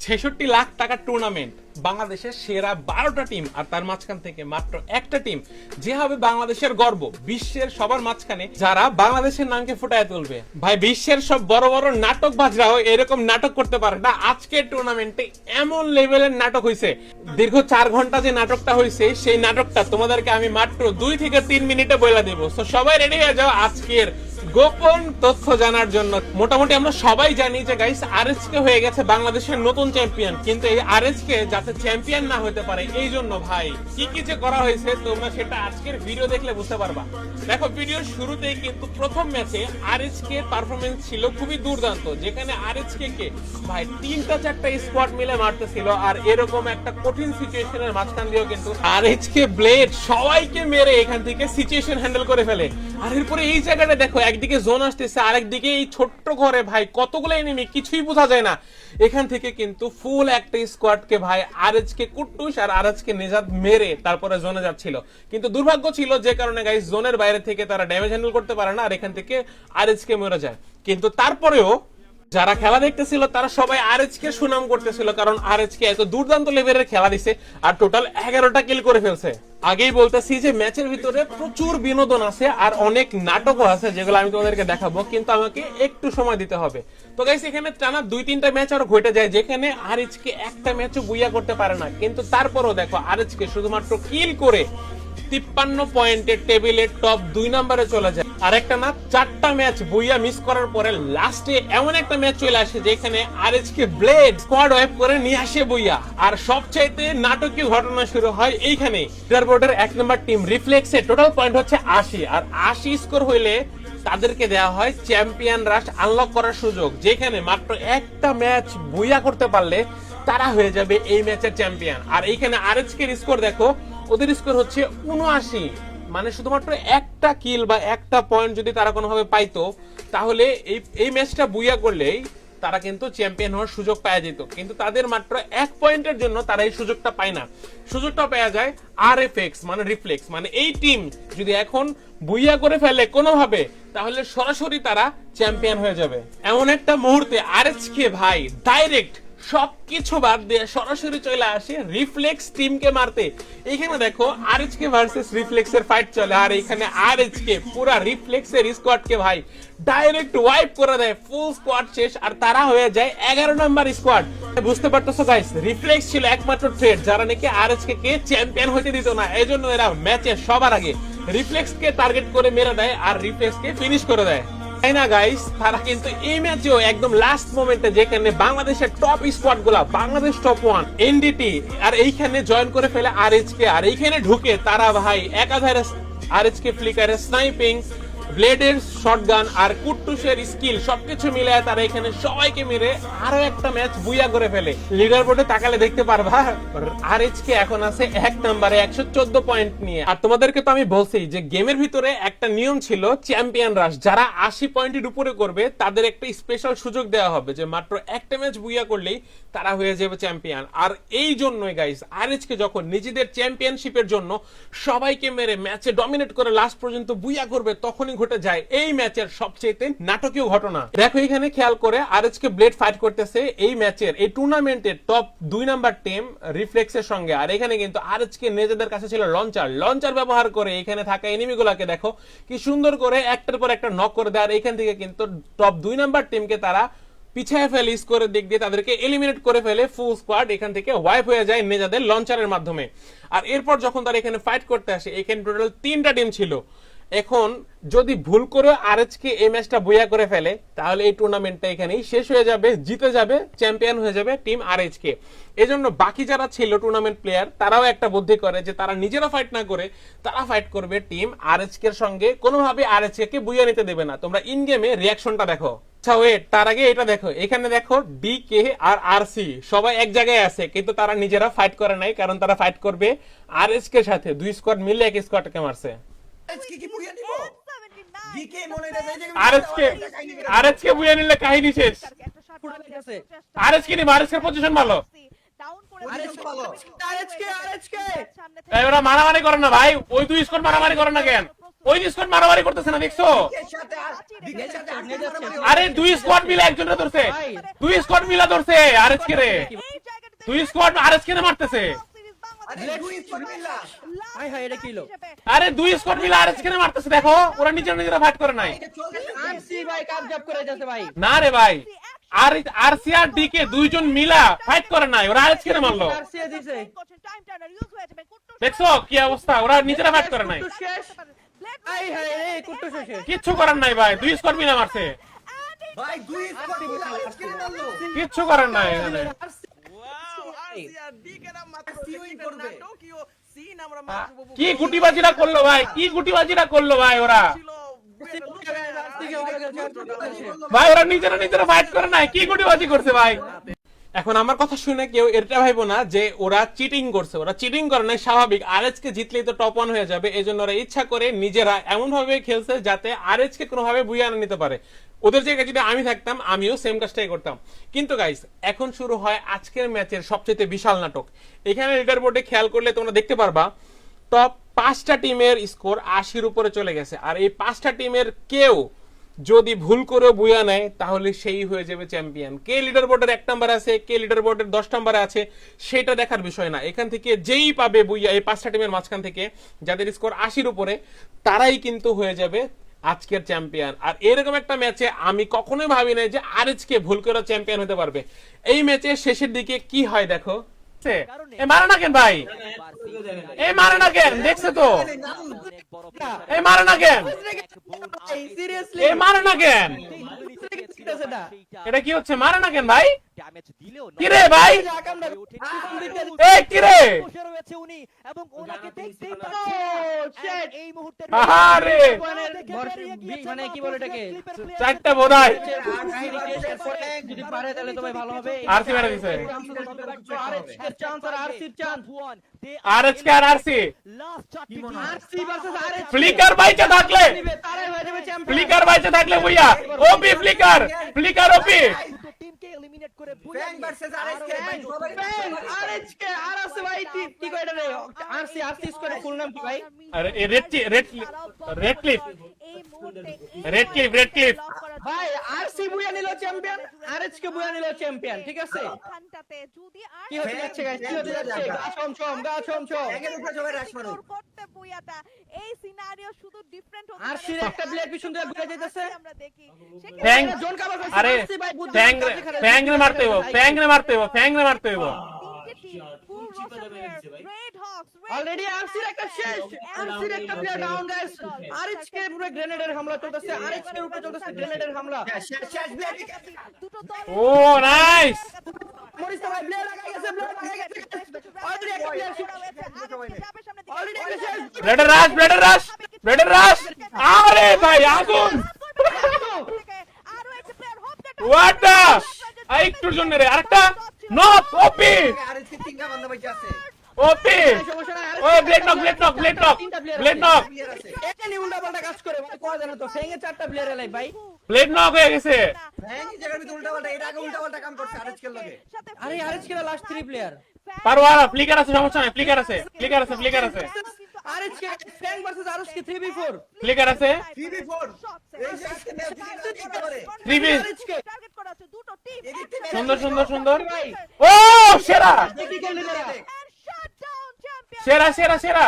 ৬৬ লাখ টাকার টুর্নামেন্ট, বাংলাদেশের সেরা ১২টা টিম, আর তার মাঝখান থেকে মাত্র একটা টিম যে হবে বাংলাদেশের গর্ব, বিশ্বের সবার মাঝখানে যারা বাংলাদেশের নামকে ফুটায় তুলবে। ভাই, বিশ্বের সব বড় বড় নাটক বাজরাও এরকম নাটক করতে পারে না। আজকের টুর্নামেন্টে এমন লেভেলের নাটক হয়েছে, দীর্ঘ ৪ ঘন্টা যে নাটকটা হয়েছে সেই নাটকটা তোমাদেরকে আমি মাত্র ২ থেকে ৩ মিনিটে বলে দেবো। তো সবাই রেডি হয়ে যাও আজকের গোপন তথ্য জানার জন্য। মোটামুটি আমরা সবাই জানি যে গাইস আরএসকে হয়ে গেছে বাংলাদেশের নতুন চ্যাম্পিয়ন, কিন্তু এই আরএসকে যাতে চ্যাম্পিয়ন না হতে পারে এই জন্য ভাই কি কি যে করা হয়েছে তোমরা সেটা আজকের ভিডিও দেখলে বুঝতে পারবা। দেখো, ভিডিওর শুরুতেই কিন্তু প্রথম ম্যাচে আরএসকে পারফরমেন্স ছিল খুবই দুর্দান্ত, যেখানে আরএসকে কে ভাই ৩টা-৪টা স্কোয়াড মিলে মারতেছিল, আর এরকম একটা কঠিন সিচুয়েশনের মাঝখান দিয়েও কিন্তু আরএসকে ব্লেড সবাইকে মেরে এখান থেকে সিচুয়েশন হ্যান্ডেল করে ফেলে। আর এরপরে এই জায়গাটা দেখো, একদিকে জোন আসতেছে, আরেকদিকে এই ছোট্ট ঘরে ভাই কতগুলো এনিমি কিছুই বোঝা যায় না। এখান থেকে কিন্তু ফুল একটা স্কোয়াডকে ভাই আরএসকে কুট্টুস আর আরএসকে নেজাদ মেরে তারপরে জোনে যাচ্ছিল। কিন্তু দুর্ভাগ্য ছিল যে কারণে গাইস জোনের বাইরে থেকে তারা ড্যামেজ হ্যান্ডেল করতে পারে না, আর এখান থেকে আরএসকে মরে যায়। কিন্তু তারপরেও যারা খেলা দেখতেছিল তারা সবাই আরএসকে সুনাম করতেছিল, কারণ আরএসকে এত দুর্দান্ত লেভেলের খেলা দিছে আর টোটাল 11টা কিল করে ফেলছে। আগেই বলতেছি যে ম্যাচের ভিতরে প্রচুর বিনোদন আছে আর অনেক নাটকও আছে, যেগুলো আমি তোমাদেরকে দেখাবো, কিন্তু আমাকে একটু সময় দিতে হবে। তো গাইস, এখানে টানা ২-৩টা ম্যাচ আরো ঘটে যায় যেখানে আরএসকে একটা ম্যাচও বুইয়া করতে পারে না, কিন্তু তারপরও দেখো আরএসকে শুধুমাত্র কিল করে ৫৩ পয়েন্টের টেবিলে টপ ২ নম্বরে চলে যায়। আর একটা না ৪টা ম্যাচ বুইয়া মিস করার পরে লাস্টে এমন একটা ম্যাচ চলে আসে যেখানে আরএসকে ব্লেড স্কোয়াড ওয়াইপ করে নিয়ে আসে বুইয়া। আর সবচাইতে নাটকীয় ঘটনা শুরু হয় এইখানে। লিডারবোর্ডের ১ নম্বর টিম রিফ্লেক্সে টোটাল পয়েন্ট হচ্ছে ৮০, আর ৮০ স্কোর হইলে তাদেরকে দেওয়া হয় চ্যাম্পিয়ন রাশ আনলক করার সুযোগ, যেখানে মাত্র একটা ম্যাচ বুইয়া করতে পারলে তারা হয়ে যাবে এই ম্যাচের চ্যাম্পিয়ন। আর এইখানে আরএসকে স্কোর দেখো, ওদের স্কোর হচ্ছে ৭৯, মানে শুধুমাত্র একটা কিল বা একটা পয়েন্ট যদি তারা কোনোভাবে পাইতো তাহলে এই ম্যাচটা বুইয়া করলেই তারা কিন্তু চ্যাম্পিয়ন হওয়ার সুযোগ পাওয়া যেত, কিন্তু তাদের মাত্র ১ পয়েন্টের জন্য তারা এই সুযোগটা পায় না। সুযোগটা পাওয়া যায় আরএফএক্স মানে রিফ্লেক্স, মানে এই টিম যদি এখন বুইয়া করে ফেলে কোনোভাবে তাহলে সরাসরি তারা চ্যাম্পিয়ন হয়ে যাবে। এমন একটা মুহূর্তে আরএসকে ভাই ডাইরেক্ট সবকিছু বাদ দিয়ে সরাসরি চলে আসে রিফ্লেক্স টিমকে মারতে। এখানে দেখো আরএসকে ভার্সেস রিফ্লেক্সের ফাইট চলে, আর এখানে আরএসকে পুরা রিফ্লেক্সের স্কোয়াডকে ভাই ডাইরেক্ট ওয়াইপ করে দেয়, ফুল স্কোয়াড শেষ, আর তারা হয়ে যায় 11 নম্বর স্কোয়াড। বুঝতে পারতেছো গাইস, রিফ্লেক্স ছিল একমাত্র থ্রেট যারা নাকি আরএসকে কে চ্যাম্পিয়ন হতে দিত না, এজন্য এরা ম্যাচে সবার আগে রিফ্লেক্সকে টার্গেট করে মেরে দেয় আর রিফ্লেক্সকে ফিনিশ করে দেয়। তাই না গাইস, তারা কিন্তু এই ম্যাচেও একদম লাস্ট মোমেন্টে যেখানে বাংলাদেশের টপ স্কোয়াড গুলা, বাংলাদেশ টপ 1 এনডিটি, আর এইখানে জয়েন করে ফেলে আরএসকে, আর এইখানে ঢুকে তারা ভাই একাধারে আরএসকে ফ্লিকারের স্নাইপিং, ব্লেডের শটগান আর কুট্টুসের স্কিল সবকিছু মিলে তারা এখানে সবাইকে মেরে আরো একটা ম্যাচ বুইয়া করে ফেলে। লিডার বোর্ডে তাকালে দেখতে পারবা আরএসকে এখন আছে ১ নম্বরে ১১৪ পয়েন্ট নিয়ে। আর তোমাদেরকে তো আমি বলছি যে গেমের ভিতরে একটা নিয়ম ছিল চ্যাম্পিয়ন রাশ, যারা ৮০ পয়েন্টের উপরে করবে তাদের একটা স্পেশাল সুযোগ দেওয়া হবে যে মাত্র একটা ম্যাচ বুইয়া করলেই তারা হয়ে যাবে চ্যাম্পিয়ন। আর এই জন্যই গাইস আরএসকে যখন নিজেদের চ্যাম্পিয়নশিপের জন্য সবাইকে মেরে ম্যাচে ডমিনেট করে লাস্ট পর্যন্ত বুইয়া করবে, তখনই ঘটে যায় এই ম্যাচের সবচেয়ে নাটকীয় ঘটনা। দেখো এখানে খেয়াল করে আরএসকে ব্লেড ফাইট করতেছে এই ম্যাচের এই টুর্নামেন্টের টপ ২ নাম্বার টিম রিফ্লেক্সের সঙ্গে, আর এখানে কিন্তু আরএসকে নিজেদের কাছে ছিল লঞ্চার ব্যবহার করে এখানে থাকা এনিমিগুলোকে দেখো কি সুন্দর করে একটার পর একটা নক করে দেয়, আর এখান থেকে কিন্তু টপ ২ নাম্বার টিমকে তারা পিছায় ফেলে, স্কোরের দিক দিয়ে তাদেরকে এলিমিনেট করে ফেলে, ফুল স্কোয়াড এখান থেকে ওয়াইপ হয়ে যায় নিজেদের লঞ্চারের মাধ্যমে। আর এরপর যখন তারা এখানে ফাইট করতে আসে, এখানে টোটাল ৩টা টিম ছিল। এখন যদি ভুল করে আরএসকে এই ম্যাচটা বুইয়া করে ফেলে তাহলে এই টুর্নামেন্টটা এখানেই শেষ হয়ে যাবে, জিতে যাবে, চ্যাম্পিয়ন হয়ে যাবে টিম আরএসকে। এজন্য বাকি যারা ছিল টুর্নামেন্ট প্লেয়ার তারাও একটা বুদ্ধি করে যে তারা নিজেরা ফাইট না করে তারা ফাইট করবে টিম আরএসকে এর সঙ্গে, কোনোভাবে আরএসকে কে বুইয়া নিতে দেবে না। তোমরা ইন গেমে রিয়াকশনটা দেখো। আচ্ছা ওয়েট, তার আগে এটা দেখো, এখানে দেখো ডিকে আর আরসি সবাই এক জায়গায় আছে, কিন্তু তারা নিজেরা ফাইট করে নাই, কারণ তারা ফাইট করবে আরএসকে এর সাথে। ২ স্কোয়াড মিলে এক স্কোয়াডকে মারছে। আরএসকে বুইয়া নিলে কাহিনী শেষ। আরএসকে নিবে, আরএসকে পজিশন ভালো। ওরা মারামারি করে না ভাই, ওই ২ স্কোয়াড মারামারি করে না কেন? ওই স্কোয়াড মারামারি করতেছে না দেখছো? আরে দুই স্কোয়াড মিলে একজনের ধরছে, দুই স্কোয়াড মিলে ধরছে আরএসকে রে, দুই স্কোয়াড আরএসকে রে মারতেছে। আরে দুই স্কোয়াড মিলে আরএসকে রে মারতেছে, দেখো ওরা নিজেরা ফাইট করে নাই। না রে ভাই, আর আরসি আর ডিকে দুইজন মিলা ফাইট করে নাই, ওরা আরএসকে রে মারলো। দেখছো কি অবস্থা, ওরা নিজেরা ফাইট করে নাই, কিচ্ছু করার নাই ভাই, দুই স্কোয়াড মিলা মারছে, কিচ্ছু করার নাই এখানে। কি গুটিবাজিরা করলো ভাই, কি গুটিবাজিরা করলো ভাই, ওরা ভাই ওরা নিজেরা ফাইট করে নাই, কি গুটিবাজি করছে ভাই। এখন আমার কথা শুনে কেউ এটা ভাইবো না যে ওরা চিটিং করছে, ওরা চিটিং করে নাই, স্বাভাবিক। আরএসকে জিতলেই তো টপ 1 হয়ে যাবে, এজন্য ওরা ইচ্ছা করে নিজেরা এমন ভাবে খেলছে যাতে আরএসকে কোনোভাবে বুইয়ে আনা নিতে পারে। ওদের জায়গায় যদি আমি থাকতাম আমিও সেম কাজটাই করতাম। কিন্তু গাইস এখন শুরু হয় আজকের ম্যাচের সবচেয়ে বিশাল নাটক। এখানে লিডার বোর্ডে খেয়াল করলে তোমরা দেখতে পারবা টপ 5টা টিমের স্কোর 80-র উপরে চলে গেছে, আর এই 5টা টিমের কেউ যদি ভুল করে বুয়া নেয় তাহলে সেই হয়ে যাবে চ্যাম্পিয়ন। কে লিডার বোর্ডের 1 নম্বর আছে, কে লিডার বোর্ডের 10 নম্বরে আছে সেটা দেখার বিষয় না, এখান থেকে যেই পাবে বুইয়া এই 5টা টিমের মাঝখান থেকে যাদের স্কোর 80-র উপরে তারাই কিন্তু হয়ে যাবে আজকের চ্যাম্পিয়ন। আর এরকম একটা ম্যাচে আমি কখনোই ভাবি নাই যে আরএসকে ভুল করে চ্যাম্পিয়ন হতে পারবে। এই ম্যাচের শেষের দিকে কি হয় দেখো, এ মারে না কেন ভাই, এ মারে না কেন, দেখছে তো এ মারে না কেন, এ মারে না কেন, এটা কি হচ্ছে, মারে না কেন ভাই, কি রে ভাই, এ কি রে, আরে মানে কি বলে এটাকে, চারটা বোধহয় যদি পারে তাহলে তো ভাই ভালো হবে। আরসি মেরে দিছে, আরএসকে আর আরসি ভার্সেস আরএস, ফ্লিকার বাইচে থাকলে, তারাই হয়ে যাবে চ্যাম্পিয়ন। ফ্লিকার বাইচে থাকলে ভুইয়া ওপি, ফ্লিকার ফ্লিকার ওপি, টিমকে এলিমিনেট করে ফ্যাং ভার্সেস আরএসকে ভাই, সবাই আরএসকে আরএস ভাই কি কয় এটা রে, আরসি স্কোয়াডের ফুল নাম কি ভাই? আরে রেড ক্লিপ ভাই আরসি বুয়া নিল চ্যাম্পিয়ন, আরএসকে বুয়া নিল চ্যাম্পিয়ন, ঠিক আছে। কি হচ্ছে যাচ্ছে গাইস, কি হচ্ছে যাচ্ছে, গা ছমছম ফ্যাংয়ের উপরে সবাই রাশ মারো। এই সিনারিও শুধু ডিফারেন্ট হতে আরসির একটা প্লেয়ার পিছন দিয়ে ঘুরে যাইতেছে, আমরা দেখি ফ্যাং, জোন কভার করছে আরে আরসি ভাই, বুদ্ধি ফ্যাং রে মারতে হইব, ফ্যাং রে মারতে হইব। অলরেডি আরসির একটা শেষ, আরসির একটা প্লেয়ার ডাউন গাইস, আরএসকে পুরো গ্রেনেডের হামলা চলতেছে, আরএসকের উপরে চলতেছে গ্রেনেডের হামলা। শেষ ব্লেড দুটো দল ও নাইস, মরিস ভাই ব্লেড লাগাই গেছে, ব্লেড লাগাই গেছে, অলরেডি একটা প্লেয়ার শেষ, অলরেডি একটা শেষ। ব্লেডার রাশ, আরে ভাই আগুন, হোয়াট দা, একটুর জন্য রে আরেকটা নট ওপি, আরএসকে তিনটা বান্দা বাইচে আছে। ওপি, সমস্যা নাই, ও ব্লেড নক, এটা নি উল্টা পাল্টা কাজ করে ভাই, কোয়া জানা তো ফেঙ্গে 4টা প্লেয়ার এলাই ভাই। ব্লেড নক হয়ে গেছে। ফ্যাং এই জায়গার ভিতরে উল্টাপাল্টা, এটা আগে উল্টাপাল্টা কাম করছে আরএসকে লগে। আরে আরএসকে লাস্ট 3 প্লেয়ার, পারওয়ারা ফ্লিকার আছে, সমস্যা নাই, ফ্লিকার আছে, RSK fang versus RSK 3v4, flicker আছে 3v4 এই যে আজকে ম্যাচ জিততে পারে। 3v, টার্গেট করা আছে দুটো টিম এদিক থেকে সুন্দর, ও সেরা দেখি কেন নিলেরা, সেরা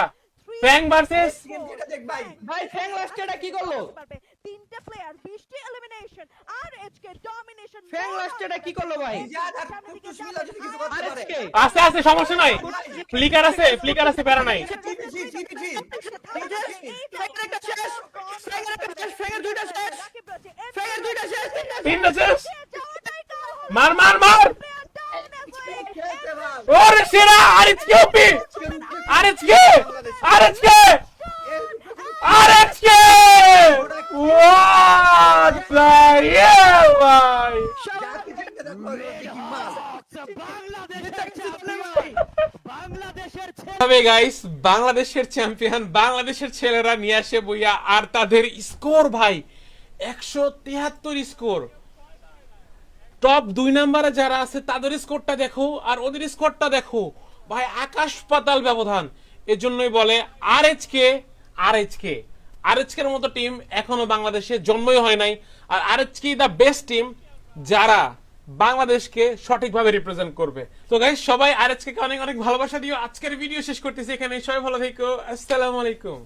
ফ্যাং ভার্সেস, এটা দেখ ভাই। ভাই ফ্যাং লাস্ট এটা কি করলো, তিনটে প্লেয়ার 20টি এলিমিনেশন আর এইচকে ডমিনেশন, ফ্যাং লাস্ট এটা কি করলো ভাই, ইজাদ আর কুতুস মিলা যদি কিছু করতে পারে। আরএসকে আছে সমস্যা নাই, ফ্লিকার আছে প্যারা নাই, জিপিজি ফ্যাংয়ের একটা শেষ, ফ্যাংয়ের দুইটা শেষ, ফ্যাংয়ের দুইটা শেষ, তিনটা শেষ, মার খেলতে ভাই। ওরে সেরা, RSK OP, RSK what the hell ভাই, জাতি জিততে দেখো এই কি মাল। তবে গাইস বাংলাদেশের চ্যাম্পিয়ন, বাংলাদেশের ছেলেরা নিয়ে আসে বইয়া, আর তাদের স্কোর ভাই 173 স্কোর। টপ 2 নম্বরে যারা আছে তাদের স্কোরটা দেখো আর ওদের স্কোরটা দেখো ভাই, আকাশ পাতাল ব্যবধান। এজন্যই বলে আরএচকে আরএচকের মতো টিম এখনো বাংলাদেশে জন্মই হয় নাই, আর আরএচকে দ্য বেস্ট টিম যারা বাংলাদেশকে সঠিকভাবে রিপ্রেজেন্ট করবে। তো গাইস সবাই আরএচকে অনেক অনেক ভালোবাসা দিও। আজকের ভিডিও শেষ করতেছি এখানে, সবাই ভালো থেকো, আসসালামু আলাইকুম।